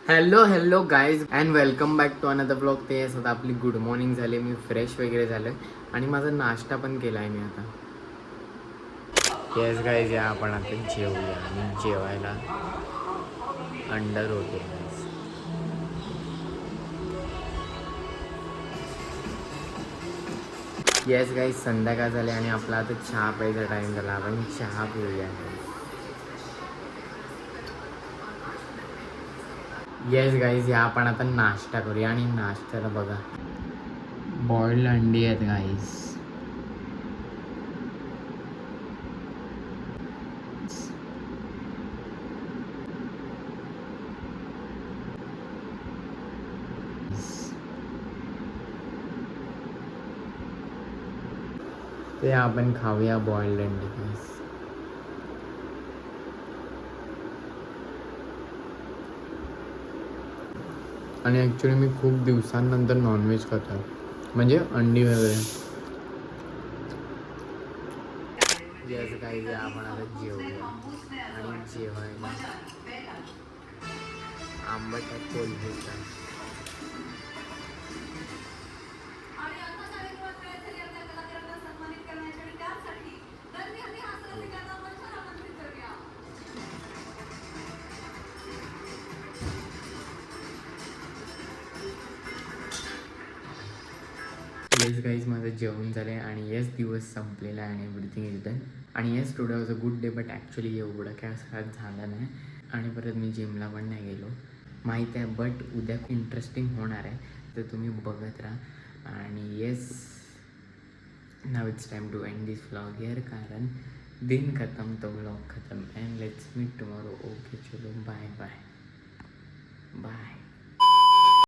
Hello guys and welcome back to another blog. ते आता आपली गुड मॉर्निंग झाली, मी फ्रेश वगैरे झालं आणि माझा नाश्ता पण केला आहे मी आता. येस गाईज, या आपण आता जेवूया आणि जेवायला अंडर रोटी. येस गाईज, संध्याकाळ झाली आणि आपला आता चहा प्यायचा टाईम झाला. आपण चहा पिऊया. येस गाईज, या आपण आता नाश्ता करूया आणि नाश्त्याला बघा बॉइल्ड अंडी आहेत गाईज. ते आपण खाऊया बॉइल्ड अंडी गाईज. आणि ॲक्च्युली मी खूप दिवसांनंतर नॉनव्हेज खातो, म्हणजे अंडी वगैरे. येस गाईज, आपण आता जेवूया आणि जेवायला आंबट आहे कोल्हेचा. येस गाईज, माझं जेवण झालं आहे आणि येस दिवस संपलेला आहे आणि एव्हरीथिंग इज डन. आणि yes today was a good day, but actually एवढं काय असं झालं नाही. आणि परत मी जिमला पण नाही गेलो, माहीत आहे. बट उद्या खूप इंटरेस्टिंग होणार आहे, तर तुम्ही बघत राहा. आणि yes, now it's time to end this vlog here, कारण दिन खत्म तो व्लॉग खत्म. And let's meet tomorrow. Okay, चलो बाय बाय.